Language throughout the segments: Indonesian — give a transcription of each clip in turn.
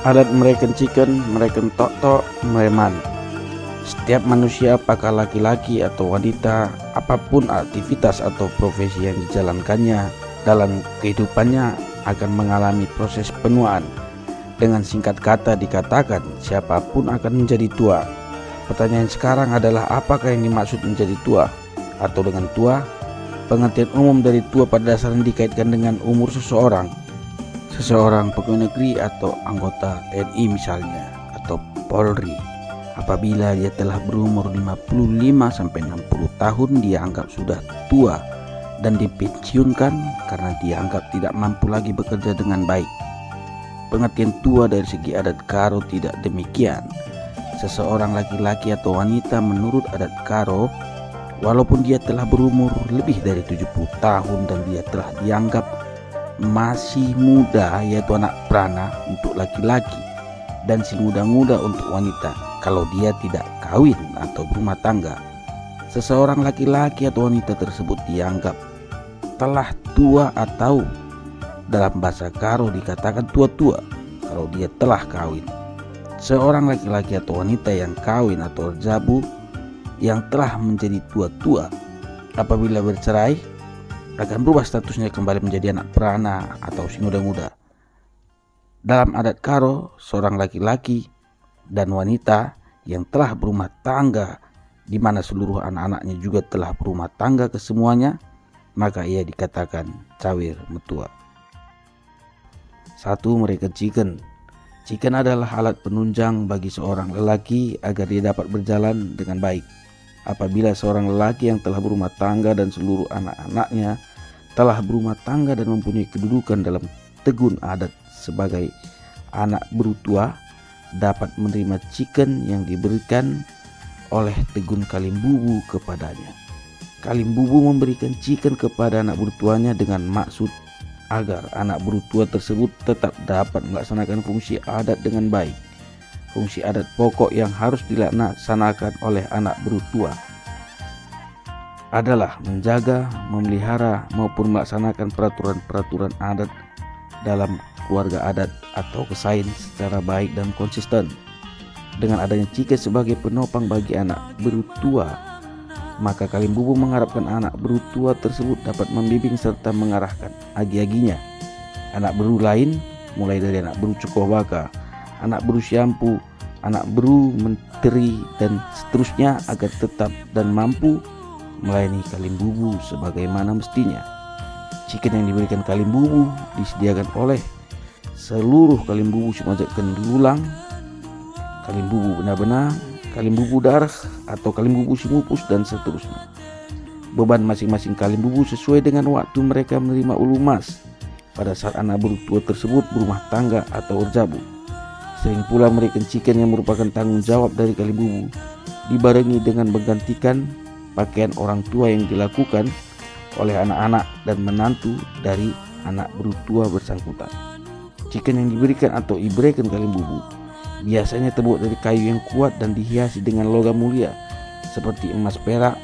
Adat mereken chicken, mereken tok-tok, mereman. Setiap manusia, apakah laki-laki atau wanita, apapun aktivitas atau profesi yang dijalankannya dalam kehidupannya akan mengalami proses penuaan. Dengan singkat kata dikatakan, siapapun akan menjadi tua. Pertanyaan sekarang adalah, apakah yang dimaksud menjadi tua? Atau dengan tua, pengertian umum dari tua pada dasarnya dikaitkan dengan umur seseorang pegawai negeri atau anggota TNI misalnya, atau Polri. Apabila dia telah berumur 55-60 tahun, dia anggap sudah tua dan dipensiunkan karena dianggap tidak mampu lagi bekerja dengan baik. Pengertian tua dari segi adat Karo tidak demikian. Seseorang laki-laki atau wanita menurut adat Karo, walaupun dia telah berumur lebih dari 70 tahun dan dia telah dianggap masih muda, yaitu anak prana untuk laki-laki dan si muda-muda untuk wanita, kalau dia tidak kawin atau berumah tangga. Seseorang laki-laki atau wanita tersebut dianggap telah tua, atau dalam bahasa Karo dikatakan tua-tua kalau dia telah kawin. Seorang laki-laki atau wanita yang kawin atau jabu yang telah menjadi tua-tua, apabila bercerai akan berubah statusnya kembali menjadi anak perana atau si muda-muda. Dalam adat Karo, seorang laki-laki dan wanita yang telah berumah tangga, di mana seluruh anak-anaknya juga telah berumah tangga kesemuanya, maka ia dikatakan cawir metua. 1. Mereka chicken. Chicken adalah alat penunjang bagi seorang lelaki agar dia dapat berjalan dengan baik. Apabila seorang lelaki yang telah berumah tangga dan seluruh anak-anaknya telah berumah tangga dan mempunyai kedudukan dalam tegun adat sebagai anak berutua, dapat menerima chicken yang diberikan oleh tegun Kalimbubu kepadanya. Kalimbubu memberikan chicken kepada anak berutuanya dengan maksud agar anak berutua tersebut tetap dapat melaksanakan fungsi adat dengan baik. Fungsi adat pokok yang harus dilaksanakan oleh anak berutua adalah menjaga, memelihara, maupun melaksanakan peraturan-peraturan adat dalam keluarga adat atau kesain secara baik dan konsisten. Dengan adanya chicken sebagai penopang bagi anak berutua, maka Kalimbubu mengharapkan anak berutua tersebut dapat membimbing serta mengarahkan agi-aginya. Anak beru lain, mulai dari anak beru Cukowaka, anak beru Syampu, anak beru Menteri, dan seterusnya, agar tetap dan mampu melayani Kalimbubu sebagaimana mestinya. Chicken yang diberikan Kalimbubu disediakan oleh seluruh Kalimbubu Sumajat Kendulang, Kalimbubu benar-benar, Kalimbubu darah atau Kalimbubu Simupus, dan seterusnya. Beban masing-masing Kalimbubu sesuai dengan waktu mereka menerima ulumas pada saat anak berutua tersebut berumah tangga atau berjabu. Sering pula mereka chicken yang merupakan tanggung jawab dari Kalimbubu dibarengi dengan menggantikan pakaian orang tua yang dilakukan oleh anak-anak dan menantu dari anak berutua bersangkutan. Chicken yang diberikan atau diberikan Kalimbubu biasanya terbuat dari kayu yang kuat dan dihiasi dengan logam mulia seperti emas, perak,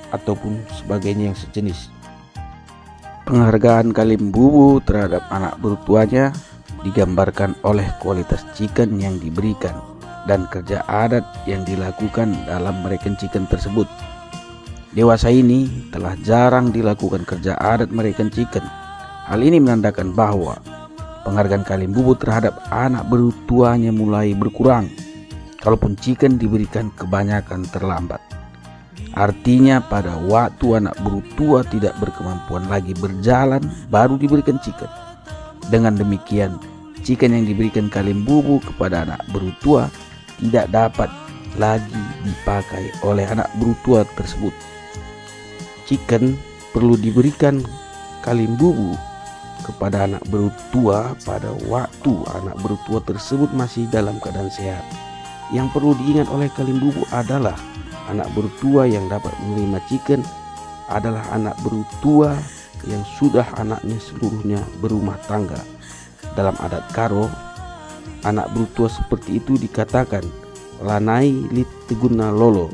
ataupun sebagainya yang sejenis. Penghargaan Kalimbubu terhadap anak berutuanya digambarkan oleh kualitas chicken yang diberikan dan kerja adat yang dilakukan dalam mereken chicken tersebut. Dewasa ini telah jarang dilakukan kerja adat mereken chicken. Hal ini menandakan bahwa penghargaan Kalimbubu terhadap anak berutuanya mulai berkurang, kalaupun chicken diberikan kebanyakan terlambat. Artinya pada waktu anak berutua tidak berkemampuan lagi berjalan, baru diberikan chicken. Dengan demikian, chicken yang diberikan Kalimbubu kepada anak berutua tidak dapat lagi dipakai oleh anak berutua tersebut. Chicken perlu diberikan Kalimbubu kepada anak berutua pada waktu anak berutua tersebut masih dalam keadaan sehat. Yang perlu diingat oleh Kalimbubu adalah anak berutua yang dapat menerima chicken adalah anak berutua yang sudah anaknya seluruhnya berumah tangga. Dalam adat Karo, anak berutua seperti itu dikatakan lanai lit teguna lolo.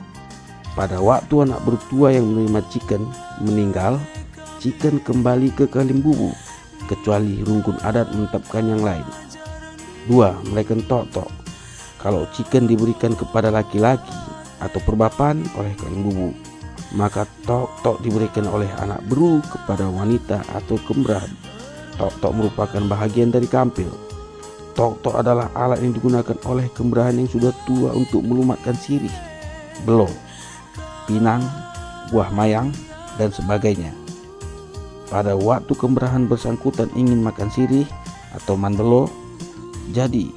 Pada waktu anak berutua yang menerima chicken meninggal, chicken kembali ke Kalimbubu, kecuali rungkun adat menetapkan yang lain. 2. Mereken tok-tok. Kalau ciken diberikan kepada laki-laki atau perbapan oleh kalimbubu, maka tok-tok diberikan oleh anak beru kepada wanita atau kembrahan. Tok-tok merupakan bahagian dari kampil. Tok-tok adalah alat yang digunakan oleh kembrahan yang sudah tua untuk melumatkan sirih, belo, pinang, buah mayang, dan sebagainya. Pada waktu kembrahan bersangkutan ingin makan sirih atau mandelo, jadi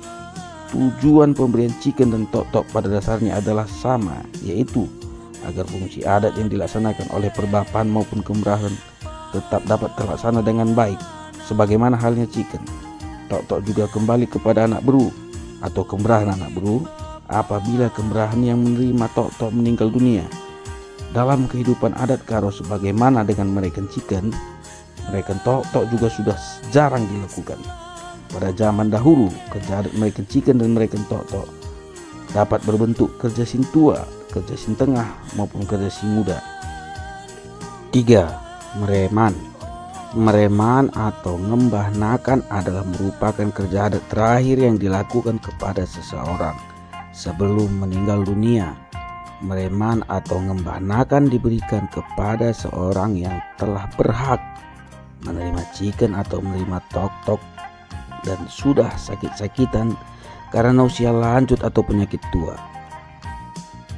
tujuan pemberian ciken dan tok-tok pada dasarnya adalah sama, yaitu agar fungsi adat yang dilaksanakan oleh perbapan maupun kembrahan tetap dapat terlaksana dengan baik. Sebagaimana halnya ciken, tok-tok juga kembali kepada anak beru atau kembrahan anak beru apabila kembrahan yang menerima tok-tok meninggal dunia. Dalam kehidupan adat Karo sebagaimana dengan mereken ciken, mereken tok-tok juga sudah jarang dilakukan. Pada zaman dahulu, kerja adat mereken ciken dan mereken tok-tok dapat berbentuk kerja sin tua, kerja sin tengah, maupun kerja sin muda. 3. Mereman. Mereman atau ngembah nakan adalah merupakan kerja adat terakhir yang dilakukan kepada seseorang sebelum meninggal dunia. Mereman atau ngembah nakan diberikan kepada seorang yang telah berhak menerima ciken atau menerima tok-tok dan sudah sakit-sakitan karena usia lanjut atau penyakit tua.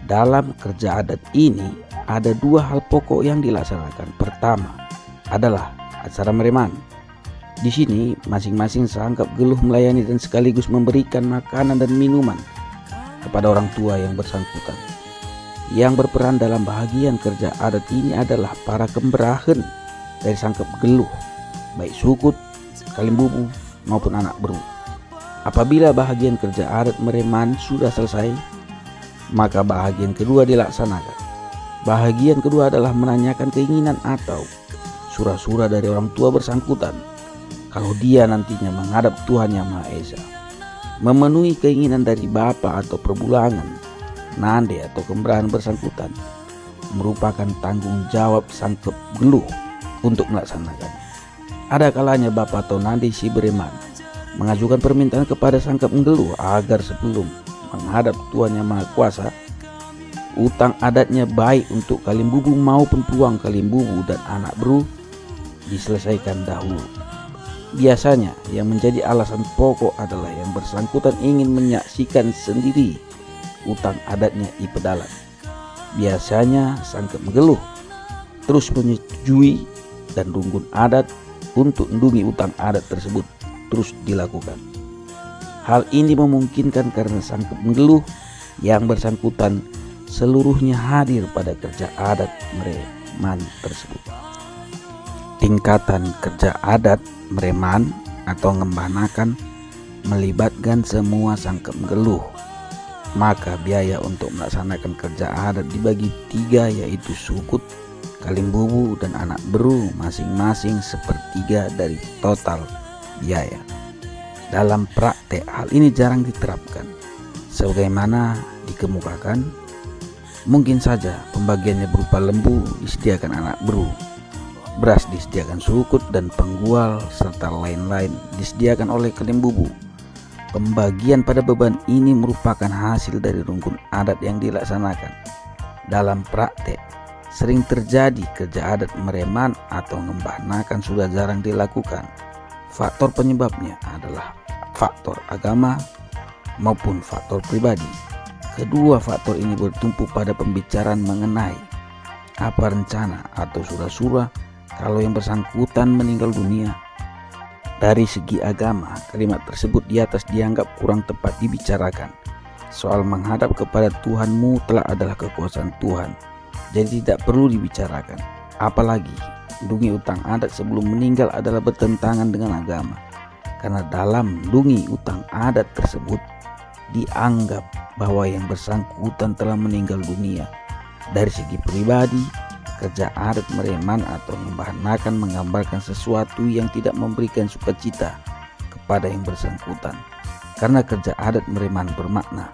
Dalam kerja adat ini ada 2 hal pokok yang dilaksanakan. Pertama adalah acara mereman. Di sini masing-masing sangkap geluh melayani dan sekaligus memberikan makanan dan minuman kepada orang tua yang bersangkutan. Yang berperan dalam bahagian kerja adat ini adalah para kembrahan dari sangkap geluh, baik sukut, kalimbubu, maupun anak beru. Apabila bahagian kerja adat mereman sudah selesai, maka bahagian kedua dilaksanakan. Bahagian kedua adalah menanyakan keinginan atau sura-sura dari orang tua bersangkutan kalau dia nantinya menghadap Tuhan Yang Maha Esa. Memenuhi keinginan dari bapa atau perbulangan, nande atau kembrahan bersangkutan merupakan tanggung jawab sangkap geluh untuk melaksanakan. Ada kalanya bapa atau nande si bereman mengajukan permintaan kepada sangkap geluh agar sebelum menghadap Tuhan Yang Maha Kuasa, utang adatnya baik untuk kalimbubu maupun peluang kalimbubu dan anak beru diselesaikan dahulu. Biasanya yang menjadi alasan pokok adalah yang bersangkutan ingin menyaksikan sendiri utang adatnya ipedalan. Biasanya sangkap geluh terus menyetujui dan rungkun adat untuk mendungi utang adat tersebut terus dilakukan. Hal ini memungkinkan karena sangkap geluh yang bersangkutan seluruhnya hadir pada kerja adat mereman tersebut. Tingkatan kerja adat mereman atau ngembah nakan melibatkan semua sangkap geluh. Maka biaya untuk melaksanakan kerja adat dibagi 3, yaitu sukut, kalimbubu, dan anak beru masing-masing sepertiga dari total biaya. Dalam praktek hal ini jarang diterapkan. Sebagaimana dikemukakan, mungkin saja pembagiannya berupa lembu disediakan anak beru, beras disediakan sukut, dan penggual serta lain-lain disediakan oleh kalimbubu. Pembagian pada beban ini merupakan hasil dari rungkun adat yang dilaksanakan. Dalam praktek sering terjadi kerja adat mereman atau ngembah nakan sudah jarang dilakukan. Faktor penyebabnya adalah faktor agama maupun faktor pribadi. Kedua faktor ini bertumpu pada pembicaraan mengenai apa rencana atau sura-sura kalau yang bersangkutan meninggal dunia. Dari segi agama, kalimat tersebut di atas dianggap kurang tepat dibicarakan. Soal menghadap kepada Tuhanmu telah adalah kekuasaan Tuhan, jadi tidak perlu dibicarakan. Apalagi mendungi utang adat sebelum meninggal adalah bertentangan dengan agama, karena dalam mendungi utang adat tersebut dianggap bahwa yang bersangkutan telah meninggal dunia. Dari segi pribadi, kerja adat mereman atau ngembah nakan menggambarkan sesuatu yang tidak memberikan sukacita kepada yang bersangkutan. Karena kerja adat mereman bermakna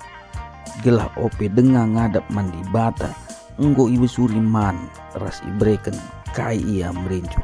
gelah ope dengar ngadap mandi bata enggo ibu suriman ras ibreken kai ia merincu.